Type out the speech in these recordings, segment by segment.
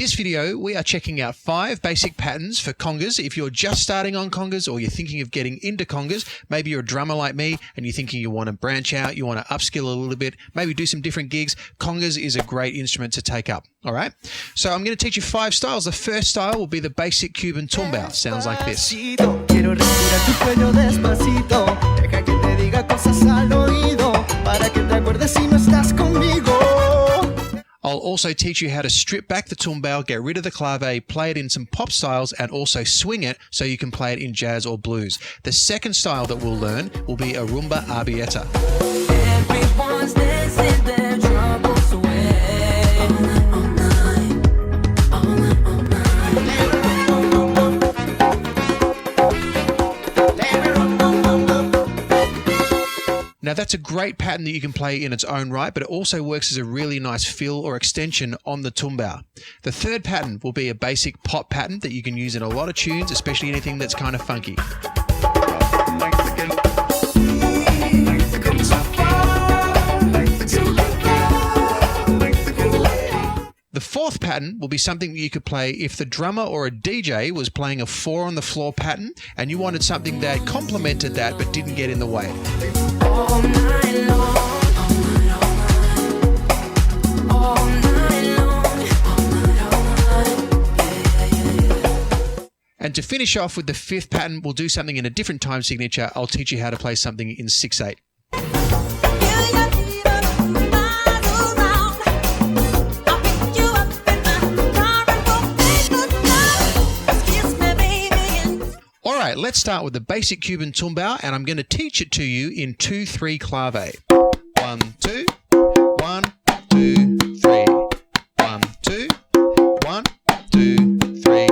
this video, we are checking out 5 basic patterns for congas. If you're just starting on congas or you're thinking of getting into congas, maybe you're a drummer like me and you're thinking you want to branch out, you want to upskill a little bit, maybe do some different gigs, congas is a great instrument to take up. All right. So I'm going to teach you 5 styles. The first style will be the basic Cuban Tumbao. Sounds like this. I'll also teach you how to strip back the tumbao, get rid of the clave, play it in some pop styles, and also swing it so you can play it in jazz or blues. The second style that we'll learn will be a rumba arbietta. Everyone's dancing their troubles away. All night, all night. All night, all night. Now that's a great pattern that you can play in its own right, but it also works as a really nice fill or extension on the tumbao. The third pattern will be a basic pop pattern that you can use in a lot of tunes, especially anything that's kind of funky. The fourth pattern will be something that you could play if the drummer or a DJ was playing a 4 on the floor pattern and you wanted something that complemented that but didn't get in the way. All night long, all night, all night long, all night, all night. And to finish off with the fifth pattern, we'll do something in a different time signature. I'll teach you how to play something in 6/8. All right, let's start with the basic Cuban Tumbao, and I'm going to teach it to you in 2/3 clave. 1, 2, 1, 2, 3. 1, 2, 1, 2, 3.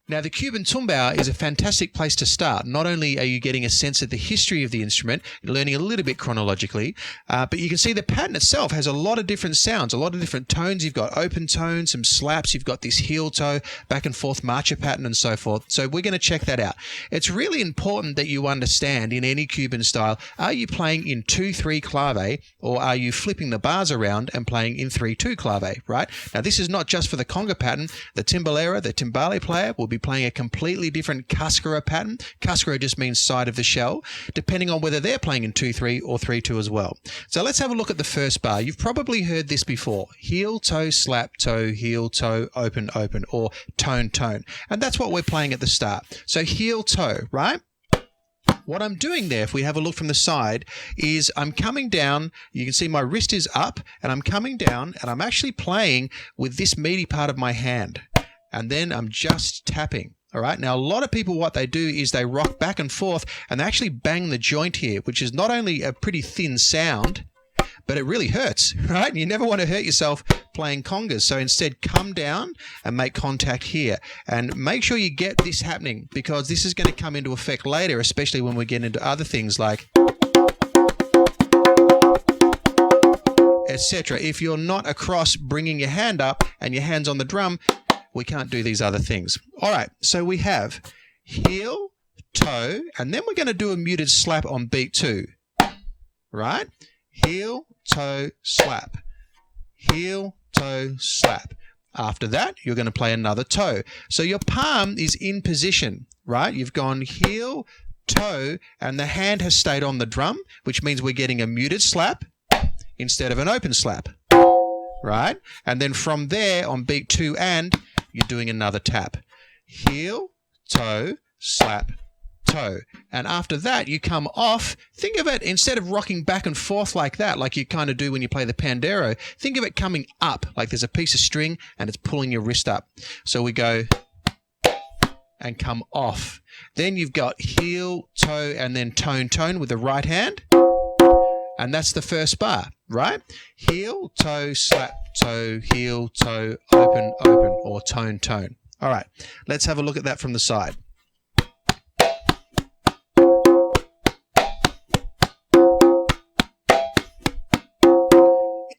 Now, the Cuban Tumbao is a fantastic place to start. Not only are you getting a sense of the history of the instrument, learning a little bit chronologically, but you can see the pattern itself has a lot of different sounds, a lot of different tones. You've got open tones, some slaps, you've got this heel toe, back and forth marcher pattern and so forth. So we're going to check that out. It's really important that you understand in any Cuban style, are you playing in 2/3 clave or are you flipping the bars around and playing in 3/2 clave, right? Now, this is not just for the conga pattern. The timbalero, the timbale player, will be playing a completely different cascara pattern. Cascara just means side of the shell, depending on whether they're playing in 2/3 or 3/2 as well. So let's have a look at the first bar. You've probably heard this before. Heel, toe, slap, toe, heel, toe, open, open, or tone, tone. And that's what we're playing at the start. So heel, toe, right? What I'm doing there, if we have a look from the side, is I'm coming down. You can see my wrist is up, and I'm coming down, and I'm actually playing with this meaty part of my hand. And then I'm just tapping. All right. Now, a lot of people, what they do is they rock back and forth and they actually bang the joint here, which is not only a pretty thin sound, but it really hurts, right? And you never want to hurt yourself playing congas. So instead, come down and make contact here. And make sure you get this happening because this is going to come into effect later, especially when we get into other things like etc. If you're not across bringing your hand up and your hand's on the drum, we can't do these other things. All right, so we have heel, toe, and then we're going to do a muted slap on beat 2, right? Heel, toe, slap. Heel, toe, slap. After that, you're going to play another toe. So your palm is in position, right? You've gone heel, toe, and the hand has stayed on the drum, which means we're getting a muted slap instead of an open slap, right? And then from there on beat 2 and you're doing another tap. Heel, toe, slap, toe. And after that, you come off. Think of it, instead of rocking back and forth like that, like you kind of do when you play the pandero, think of it coming up, like there's a piece of string and it's pulling your wrist up. So we go and come off. Then you've got heel, toe, and then tone, tone with the right hand. And that's the first bar, right? Heel, toe, slap, toe, heel, toe, open, open, or tone, tone. All right, let's have a look at that from the side.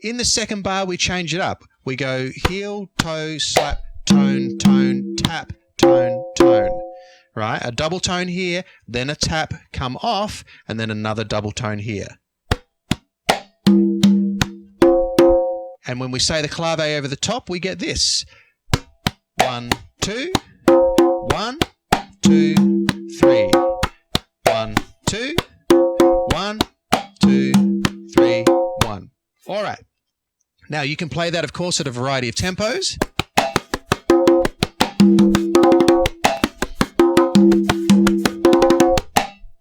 In the second bar, we change it up. We go heel, toe, slap, tone, tone, tap, tone, tone. Right? A double tone here, then a tap, come off, and then another double tone here. And when we say the clave over the top, we get this. 1, 2, 1, 2, 3. 1, 2, 1, 2, 3, 1. All right. Now you can play that, of course, at a variety of tempos.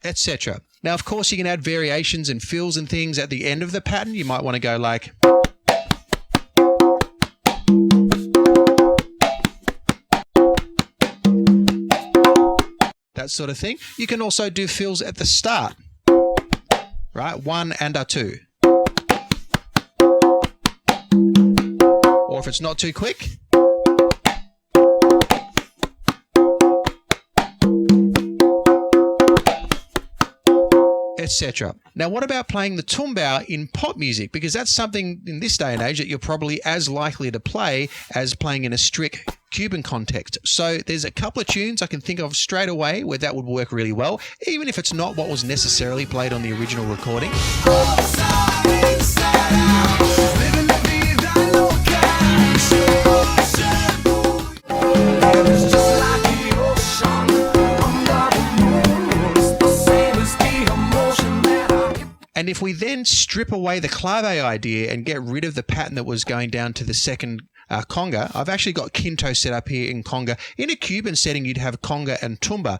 Etc. Now, of course, you can add variations and fills and things at the end of the pattern. You might want to go like... that sort of thing. You can also do fills at the start, right? 1 and a 2. Or if it's not too quick, etc. Now, what about playing the tumbao in pop music? Because that's something in this day and age that you're probably as likely to play as playing in a strict Cuban context. So there's a couple of tunes I can think of straight away where that would work really well, even if it's not what was necessarily played on the original recording. And if we then strip away the clave idea and get rid of the pattern that was going down to the second conga, I've actually got quinto set up here in conga. In a Cuban setting, you'd have conga and tumba.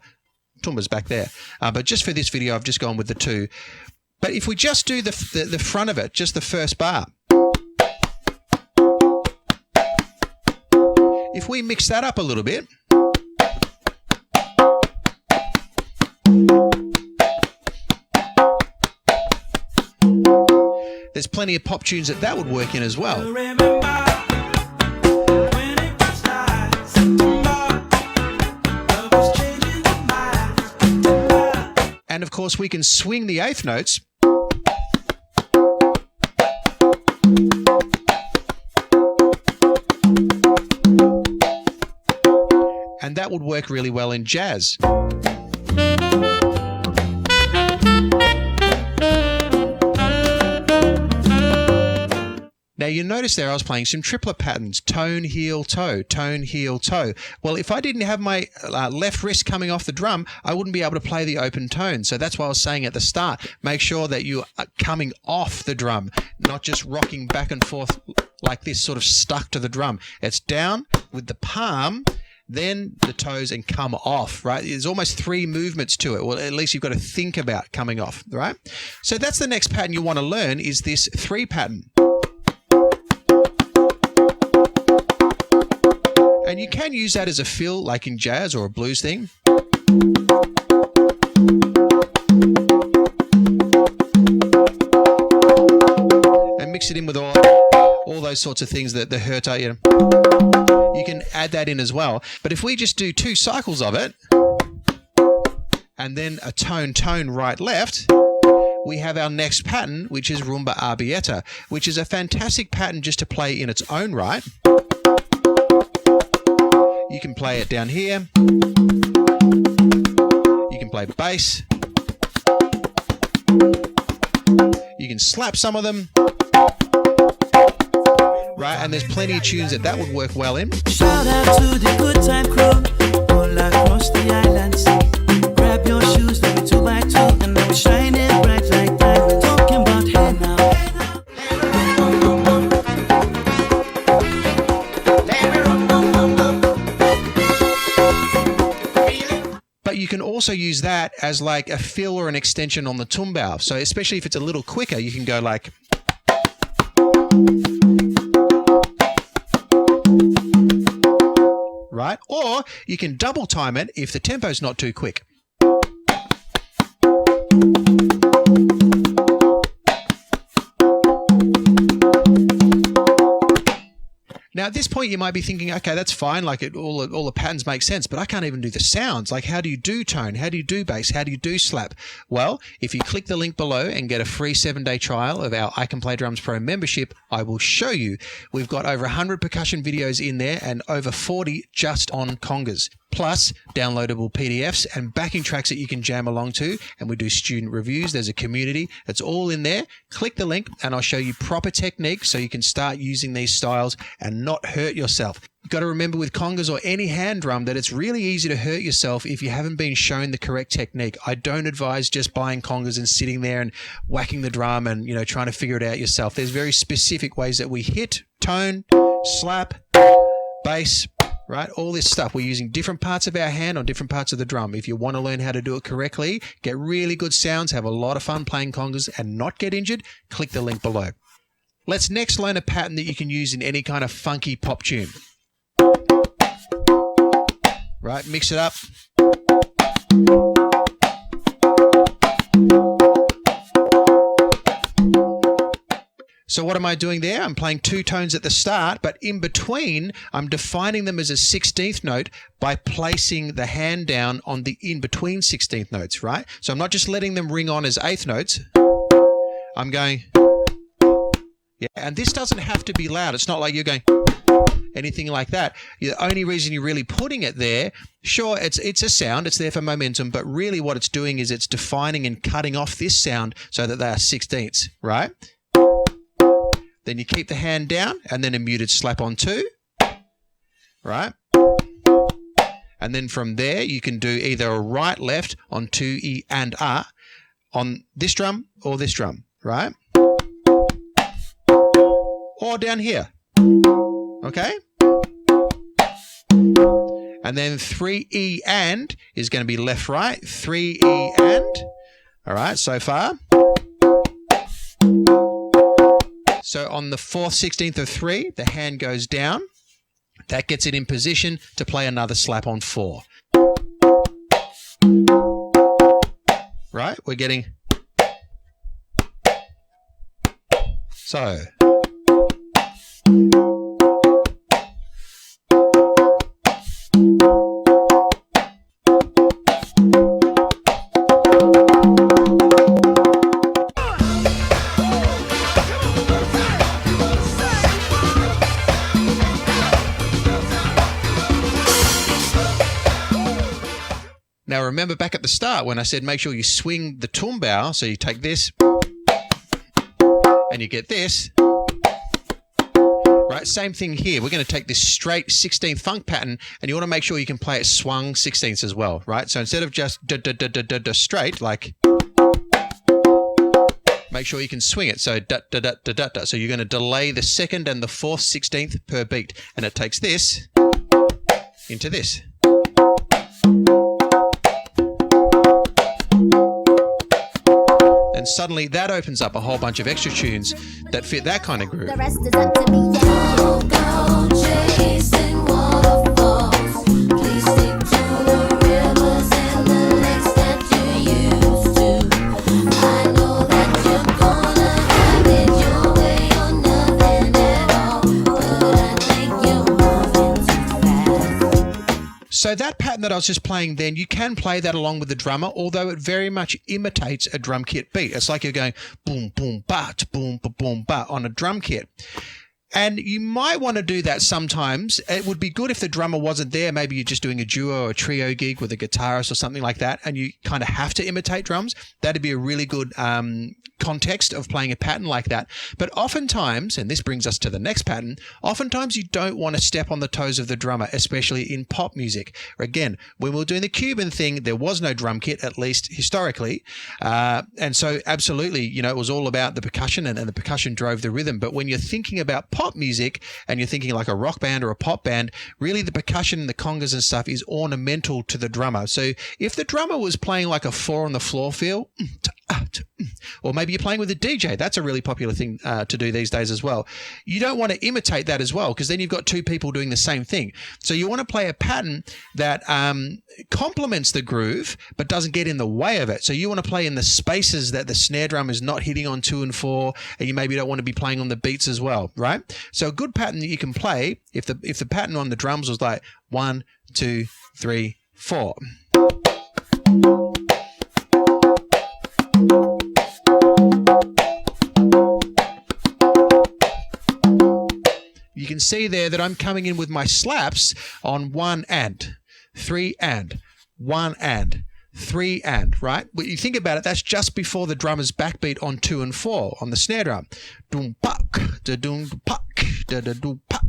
Tumba's back there. But just for this video, I've just gone with the 2. But if we just do the front of it, just the first bar. If we mix that up a little bit. There's plenty of pop tunes that would work in as well. And of course, we can swing the eighth notes. And that would work really well in jazz. Now, you notice there I was playing some triplet patterns, tone, heel, toe, tone, heel, toe. Well, if I didn't have my left wrist coming off the drum, I wouldn't be able to play the open tone. So that's why I was saying at the start, make sure that you are coming off the drum, not just rocking back and forth like this, sort of stuck to the drum. It's down with the palm, then the toes, and come off, right? There's almost 3 movements to it. Well, at least you've got to think about coming off, right? So that's the next pattern you want to learn, is this 3 pattern. And you can use that as a fill, like in jazz or a blues thing. And mix it in with all those sorts of things that hurt you. You can add that in as well. But if we just do 2 cycles of it, and then a tone, tone, right, left, we have our next pattern, which is rumba arbietta, which is a fantastic pattern just to play in its own right. You can play it down here. You can play bass. You can slap some of them. Right, and there's plenty of tunes that would work well in. Shout out to the good time crew all across the island sea. Grab your shoes, let me 2 by 2, and now shining bright like diamonds. Talking about hey now. But you can also use that as like a fill or an extension on the tumbao. So especially if it's a little quicker, you can go like... right? Or you can double time it if the tempo's not too quick. Now, at this point, you might be thinking, okay, that's fine. Like all the patterns make sense, but I can't even do the sounds. Like, how do you do tone? How do you do bass? How do you do slap? Well, if you click the link below and get a free 7-day trial of our I Can Play Drums Pro membership, I will show you. We've got over 100 percussion videos in there and over 40 just on congas. plus downloadable PDFs and backing tracks that you can jam along to. And we do student reviews. There's a community. It's all in there. Click the link and I'll show you proper technique so you can start using these styles and not hurt yourself. You've got to remember with congas or any hand drum that it's really easy to hurt yourself if you haven't been shown the correct technique. I don't advise just buying congas and sitting there and whacking the drum and, trying to figure it out yourself. There's very specific ways that we hit, tone, slap, bass, right? All this stuff. We're using different parts of our hand on different parts of the drum. If you want to learn how to do it correctly, get really good sounds, have a lot of fun playing congas and not get injured, click the link below. Let's next learn a pattern that you can use in any kind of funky pop tune. Right, mix it up. So what am I doing there? I'm playing 2 tones at the start, but in between, I'm defining them as a 16th note by placing the hand down on the in-between 16th notes, right? So I'm not just letting them ring on as 8th notes. I'm going, yeah, and this doesn't have to be loud. It's not like you're going anything like that. The only reason you're really putting it there, sure, it's a sound, it's there for momentum, but really what it's doing is it's defining and cutting off this sound so that they are 16ths, right? Then you keep the hand down and then a muted slap on 2, right? And then from there, you can do either a right, left on 2, E and A on this drum or this drum, right? Or down here, okay? And then 3 E and is going to be left, right, 3 E and, all right, so far. So on the 4th 16th of 3, the hand goes down. That gets it in position to play another slap on 4. Right? We're getting... So... Now remember back at the start when I said make sure you swing the tumbao, so you take this and you get this, right? Same thing here. We're going to take this straight 16th funk pattern and you want to make sure you can play it swung 16ths as well, right? So instead of just straight, like, make sure you can swing it. So da da da da da da. So you're going to delay the 2nd and the 4th 16th per beat, and it takes this into this. And suddenly that opens up a whole bunch of extra tunes that fit that kind of groove. The rest is up to me. Don't go chasing waterfalls. Please stick to the rivers and the lakes that you used to. I know that you're gonna have it your way or nothing at all, but I think you're moving too fast. So that pattern that I was just playing then, you can play that along with the drummer, although it very much imitates a drum kit beat. It's like you're going boom, boom, ba, boom, ba, boom, ba on a drum kit. And you might want to do that sometimes. It would be good if the drummer wasn't there. Maybe you're just doing a duo or a trio gig with a guitarist or something like that, and you kind of have to imitate drums. That'd be a really good context of playing a pattern like that. But oftentimes, and this brings us to the next pattern, oftentimes you don't want to step on the toes of the drummer, especially in pop music. Again, when we were doing the Cuban thing, there was no drum kit, at least historically. And so absolutely, it was all about the percussion and the percussion drove the rhythm. But when you're thinking about pop music and you're thinking like a rock band or a pop band, really the percussion and the congas and stuff is ornamental to the drummer. So if the drummer was playing like a 4 on the floor feel, or maybe you're playing with a DJ, that's a really popular thing to do these days as well. You don't want to imitate that as well, because then you've got 2 people doing the same thing. So you want to play a pattern that complements the groove but doesn't get in the way of it. So you want to play in the spaces that the snare drum is not hitting on 2 and 4, and you maybe don't want to be playing on the beats as well, right? So a good pattern that you can play, if the pattern on the drums was like 1, 2, 3, 4. You can see there that I'm coming in with my slaps on 1 and 3 and, 1 and, 3 and, right? When you think about it, that's just before the drummer's backbeat on 2 and 4 on the snare drum. Doom puck, da doom puck, da da doom puck.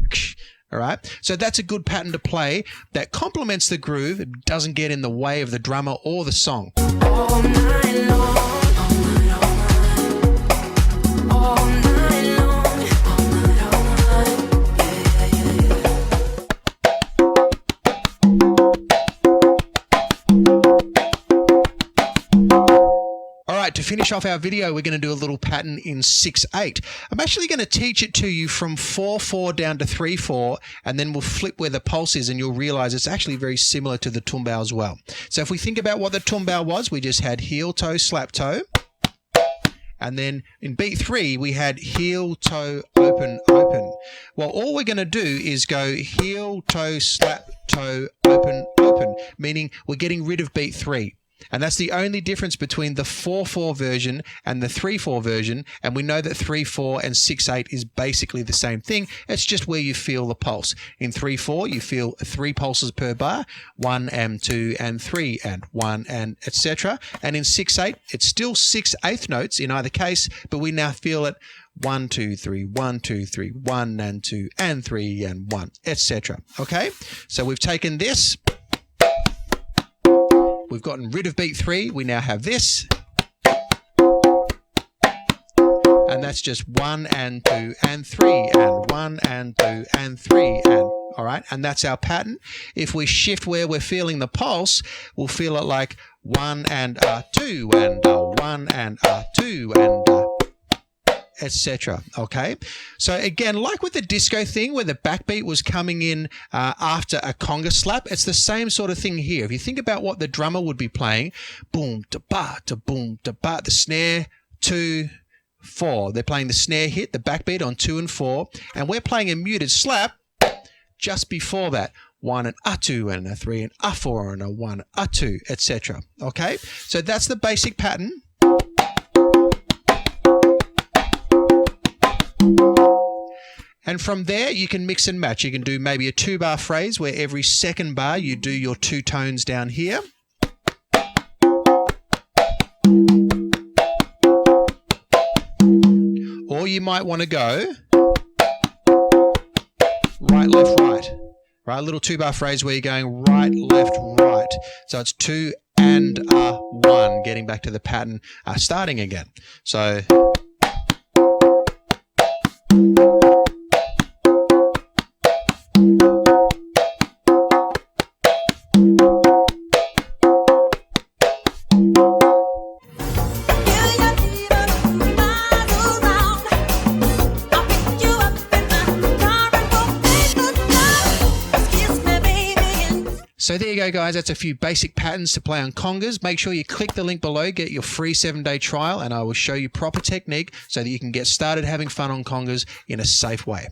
All right. So that's a good pattern to play that complements the groove. It doesn't get in the way of the drummer or the song. All night long, all night, all night, all night long, all night, all night. All right, to finish off our video, we're going to do a little pattern in 6/8. I'm actually going to teach it to you from 4/4 down to 3/4, and then we'll flip where the pulse is, and you'll realize it's actually very similar to the Tumbao as well. So if we think about what the Tumbao was, we just had heel, toe, slap, toe. And then in beat 3, we had heel, toe, open, open. Well, all we're going to do is go heel, toe, slap, toe, open, open, meaning we're getting rid of beat 3. And that's the only difference between the 4/4 version and the 3/4 version. And we know that 3/4 and 6/8 is basically the same thing. It's just where you feel the pulse. In 3/4, you feel 3 pulses per bar, 1 and 2 and 3 and 1 and etc. And in 6/8, it's still 6/8 notes in either case, but we now feel it 1, 2, 3, 1, 2, 3, 1 and 2 and 3 and 1, etc. Okay, so we've taken this. We've gotten rid of beat 3. We now have this. And that's just 1 and 2 and 3 and 1 and 2 and 3 and, all right? And that's our pattern. If we shift where we're feeling the pulse, we'll feel it like 1 and 2 and 1 and 2 and etc. Okay, so again, like with the disco thing where the backbeat was coming in after a conga slap, it's the same sort of thing here. If you think about what the drummer would be playing, boom da ba da boom da ba, the snare 2 4, they're playing the snare hit, the backbeat on 2 and 4, and we're playing a muted slap just before that. 1 and a 2 and a 3 and a 4 and a 1 a 2, etc. Okay, so that's the basic pattern. And from there, you can mix and match. You can do maybe a 2-bar phrase where every second bar you do your 2 tones down here. Or you might want to go right, left, right. Right, a little 2-bar phrase where you're going right, left, right. So it's 2 and 1, getting back to the pattern, starting again. So... So there you go, guys. That's a few basic patterns to play on congas. Make sure you click the link below, get your free 7-day trial, and I will show you proper technique so that you can get started having fun on congas in a safe way.